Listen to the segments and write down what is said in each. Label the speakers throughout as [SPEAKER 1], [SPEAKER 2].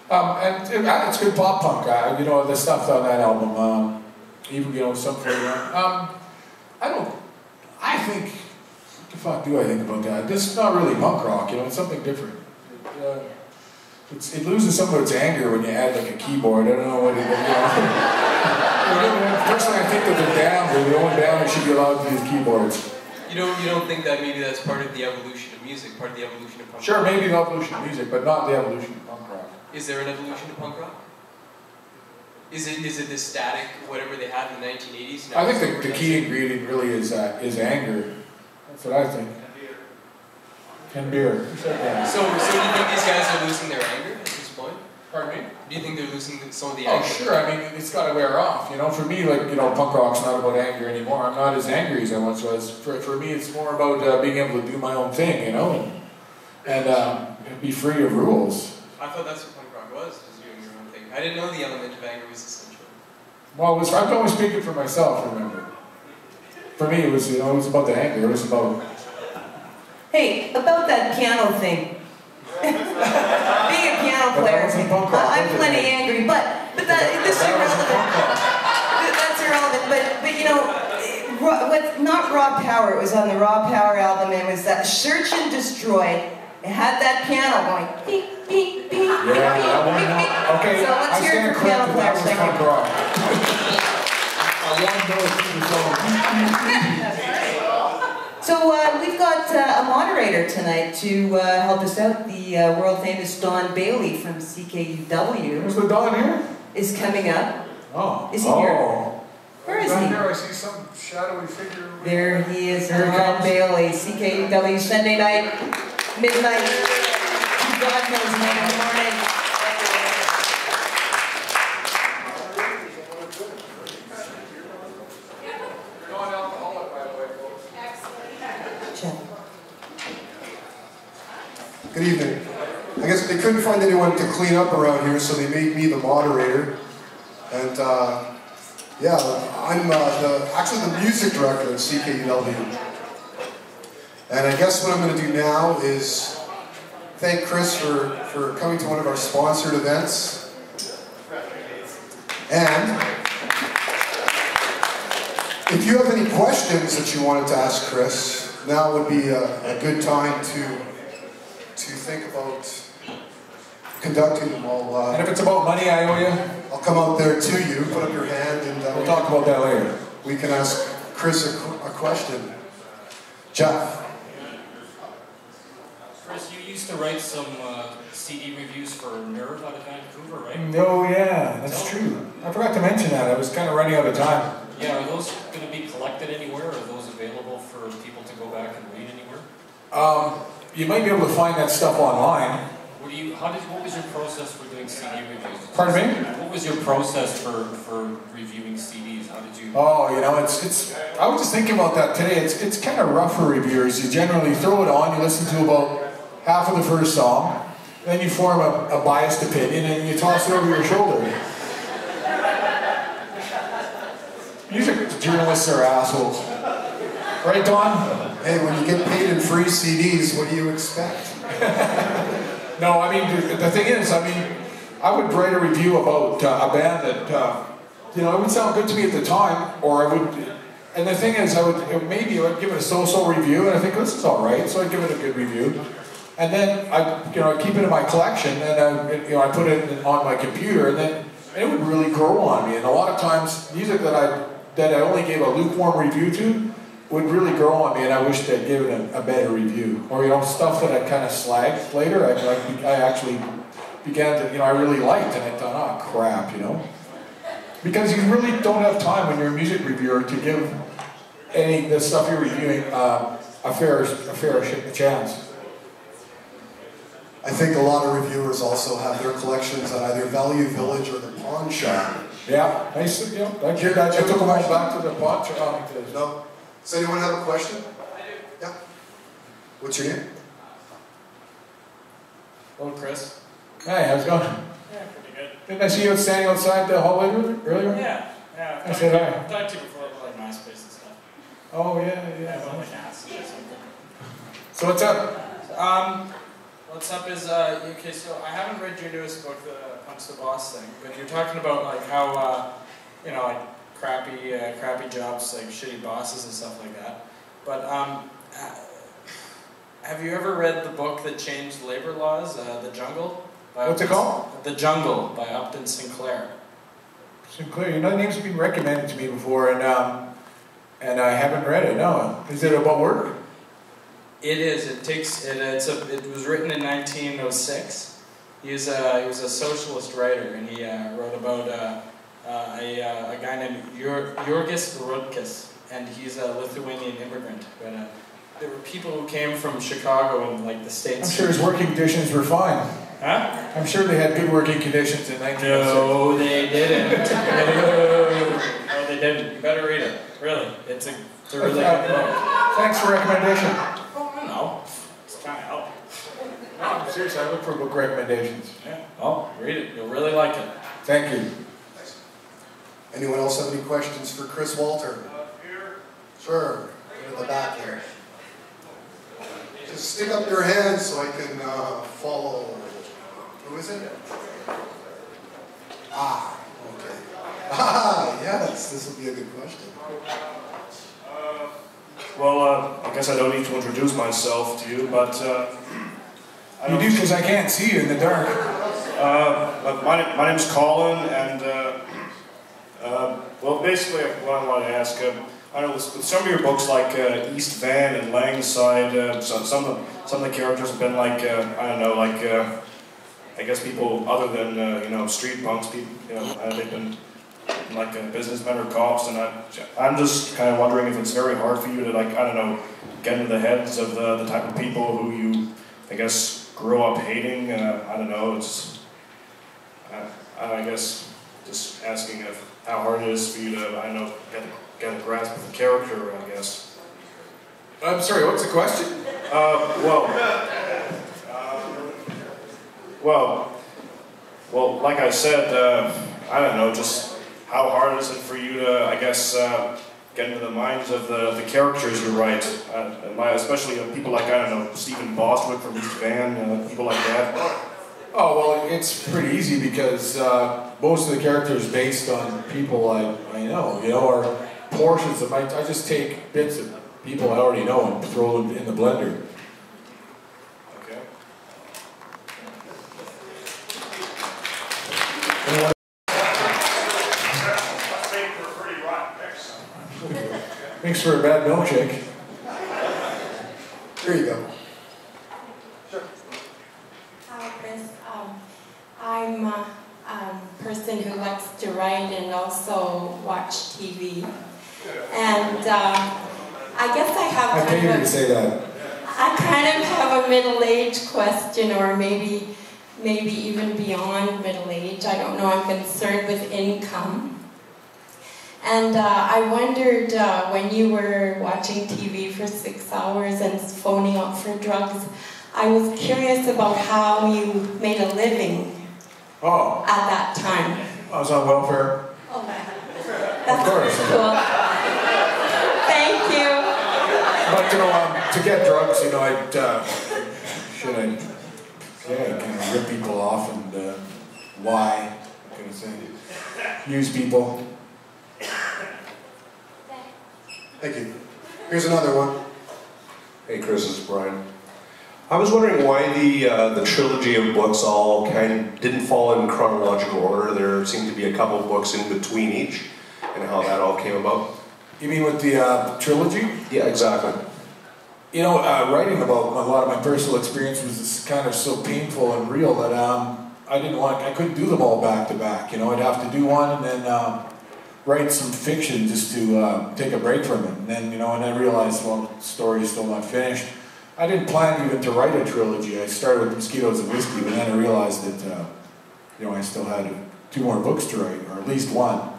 [SPEAKER 1] And it's good pop punk, you know, the stuff on that album, even, you know, some flavor. I think, what the fuck do I think about that? This is not really punk rock, you know, it's something different. It loses some of its anger when you add like a keyboard. I don't know what it is, you know. Personally, I think that the only band that should be allowed to use keyboards.
[SPEAKER 2] You don't think that maybe that's part of the evolution of music, part of the evolution of punk rock?
[SPEAKER 1] Sure, maybe the evolution of music, but not the evolution of punk rock.
[SPEAKER 2] Is there an evolution of punk rock? Is it the static, whatever they had in the 1980s?
[SPEAKER 1] I think the key ingredient really is anger. That's what I think. And beer. Yeah.
[SPEAKER 2] So do you think these guys are losing their anger at this point?
[SPEAKER 1] Pardon me?
[SPEAKER 2] Do you think they're losing some of the anger?
[SPEAKER 1] Oh, sure. I mean, it's got to wear off. You know, for me, like, you know, punk rock's not about anger anymore. I'm not as angry as I once was. For me, it's more about being able to do my own thing, you know, and be free of rules.
[SPEAKER 2] I thought that's what punk rock was doing your own thing. I didn't know the element of anger was essential.
[SPEAKER 1] Well, I'm always speaking for myself, remember. For me, it was, you know, it was about the anger. It was about...
[SPEAKER 3] Hey, about that piano thing. Being a piano player, I'm plenty angry, but this is irrelevant. That's irrelevant. But you know, what's not Raw Power? It was on the Raw Power album. It was that Search and Destroy. It had that piano going. Beep, beep, beep, beep,
[SPEAKER 1] yeah,
[SPEAKER 3] beep, beep, beep.
[SPEAKER 1] Okay,
[SPEAKER 3] so let's hear it for piano players. So we've got a moderator tonight to help us out. The world-famous Don Bailey from CKUW.
[SPEAKER 1] Is the Don here?
[SPEAKER 3] Is coming up.
[SPEAKER 1] Oh.
[SPEAKER 3] Is he here? Where is he?
[SPEAKER 1] Here, I see some shadowy figure.
[SPEAKER 3] There he is, Don Bailey, CKUW, Sunday night, midnight. God knows when in the morning.
[SPEAKER 4] Good evening. I guess they couldn't find anyone to clean up around here, so they made me the moderator. And yeah, I'm actually the music director at CKUW. And I guess what I'm going to do now is thank Chris for coming to one of our sponsored events. And if you have any questions that you wanted to ask Chris, now would be a good time to think about conducting them all.
[SPEAKER 1] And if it's about money I owe you?
[SPEAKER 4] I'll come out there to you, put up your hand, and
[SPEAKER 1] we'll talk about that later.
[SPEAKER 4] We can ask Chris a question. Jeff.
[SPEAKER 5] Chris, you used to write some CD reviews for Nerve out of Vancouver, right?
[SPEAKER 1] No, yeah, that's true. I forgot to mention that. I was kind of running out of time.
[SPEAKER 5] Yeah, are those going to be collected anywhere? Are those available for people to go back and read anywhere?
[SPEAKER 1] You might be able to find that stuff online.
[SPEAKER 5] What was your process for doing CD reviews?
[SPEAKER 1] Pardon me?
[SPEAKER 5] What was your process for reviewing CDs? How did you...
[SPEAKER 1] Oh, you know, I was just thinking about that today. It's kind of rough for reviewers. You generally throw it on, you listen to about half of the first song, then you form a biased opinion, and you toss it over your shoulder. Music journalists are assholes. Right, Don?
[SPEAKER 4] Hey, when you get paid in free CDs, what do you expect?
[SPEAKER 1] No, I mean, the thing is, I mean, I would write a review about a band that, you know, it would sound good to me at the time, or I would, and the thing is, maybe I would give it a so-so review, and I think this is all right, so I'd give it a good review. And then I keep it in my collection, and I put it on my computer, and then it would really grow on me. And a lot of times, music that I only gave a lukewarm review to would really grow on me, and I wished I'd given a better review. Or, you know, stuff that I kind of slagged later, I actually began to, I really liked, and I thought, oh crap, you know. Because you really don't have time when you're a music reviewer to give the stuff you're reviewing a fair chance.
[SPEAKER 4] I think a lot of reviewers also have their collections at either Value Village or the Pawn Shop.
[SPEAKER 1] Yeah, nice. You know, I took them all back to the pawn shop.
[SPEAKER 4] No. Does anyone have a question? I do. Yeah. What's your name?
[SPEAKER 5] Hello, Chris.
[SPEAKER 1] Hey, how's it going?
[SPEAKER 5] Yeah, pretty good.
[SPEAKER 1] Didn't I see you standing outside the hallway earlier?
[SPEAKER 5] Yeah.
[SPEAKER 1] I said hi.
[SPEAKER 5] I've talked to you before about like MySpace and stuff.
[SPEAKER 1] Oh, yeah.
[SPEAKER 5] Yeah, about like ads or something.
[SPEAKER 1] So what's up?
[SPEAKER 5] Well,
[SPEAKER 6] What's up is, okay, so I haven't read your newest book, the Punch the Boss thing, but you're talking about like how, you know, like crappy jobs, like shitty bosses and stuff like that. But have you ever read the book that changed labor laws, The Jungle?
[SPEAKER 1] What's it called?
[SPEAKER 6] The Jungle by Upton Sinclair.
[SPEAKER 1] Sinclair, you know, the name's been recommended to me before, and I haven't read it. No, is it about work?
[SPEAKER 6] It is. It was written in 1906. He was a socialist writer, and he wrote about a guy named Jurgis Rudkis, and he's a Lithuanian immigrant. But there were people who came from Chicago and like the States.
[SPEAKER 1] I'm sure his working conditions were fine.
[SPEAKER 6] Huh?
[SPEAKER 1] I'm sure they had good working conditions in 1906.
[SPEAKER 6] No, they didn't. No, they didn't. You better read it. Really, it's a really good book.
[SPEAKER 1] Thanks for the recommendation.
[SPEAKER 6] Oh, I know. It's kind of help.
[SPEAKER 1] No, seriously, I look for book recommendations.
[SPEAKER 6] Yeah. Oh, read it. You'll really like it.
[SPEAKER 1] Thank you.
[SPEAKER 4] Anyone else have any questions for Chris Walter?
[SPEAKER 7] Here.
[SPEAKER 4] Sure. In the back there. Just stick up your hand so I can follow. Who is it? Ah, okay. Ah, yes, this will be a good question.
[SPEAKER 7] Well, I guess I don't need to introduce myself to you, but
[SPEAKER 1] You do, because I can't see you in the dark.
[SPEAKER 7] my name's Colin, and well, basically, what I want to ask, I know with some of your books, like East Van and Langside, some of the characters have been like I don't know, like I guess people other than you know, street punks, people, you know, they've been like businessmen or cops, and I'm just kind of wondering if it's very hard for you to, like, I don't know, get into the heads of the type of people who you, I guess, grew up hating. I don't know. It's I guess just asking if how hard it is for you to, I don't know, get a grasp of the character, I guess.
[SPEAKER 1] I'm sorry, what's the question?
[SPEAKER 7] Well, like I said, I don't know, just how hard is it for you to, I guess, get into the minds of the characters you write, especially people like, I don't know, Stephen Bostwick from East Van, people like that.
[SPEAKER 1] Oh, well, it's pretty easy because most of the characters based on people I know, you know, or portions of I just take bits of people I already know and throw them in the blender.
[SPEAKER 7] Okay.
[SPEAKER 1] Thanks for a bad milkshake.
[SPEAKER 4] Here you go.
[SPEAKER 8] Hi, Chris. I'm a person who likes to write and also watch TV. And I guess I have
[SPEAKER 1] I paid you to say that.
[SPEAKER 8] I kind of have a middle-age question, or maybe even beyond middle age. I don't know. I'm concerned with income. And I wondered when you were watching TV for 6 hours and phoning up for drugs, I was curious about how you made a living at that time.
[SPEAKER 1] I was on welfare.
[SPEAKER 8] Oh, that's
[SPEAKER 1] Of course.
[SPEAKER 8] cool. Thank you.
[SPEAKER 1] But, you know, to get drugs, you know, I kind of rip people off and lie, kind of thing. Use people.
[SPEAKER 4] Thank you. Here's another one.
[SPEAKER 9] Hey Chris, this is Brian. I was wondering why the trilogy of books all kind of didn't fall in chronological order. There seemed to be a couple of books in between each, and how that all came about.
[SPEAKER 1] You mean with the trilogy?
[SPEAKER 9] Yeah, exactly.
[SPEAKER 1] You know, writing about a lot of my personal experience was kind of so painful and real that I couldn't do them all back to back. You know, I'd have to do one and then write some fiction just to take a break from it. And then, you know, and I realized, well, the story's still not finished. I didn't plan even to write a trilogy. I started with Mosquitoes and Whiskey, but then I realized that, you know, I still had 2 more books to write, or at least one.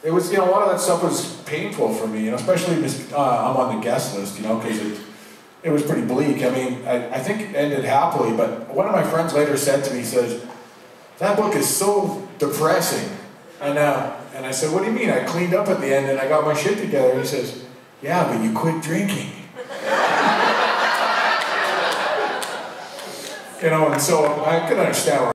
[SPEAKER 1] It was, you know, a lot of that stuff was painful for me, you know, especially I'm on the guest list, you know, because it was pretty bleak. I mean, I think it ended happily, but one of my friends later said to me, he says, that book is so depressing. And I said, what do you mean? I cleaned up at the end and I got my shit together. He says, yeah, but you quit drinking. You know, and so I can understand where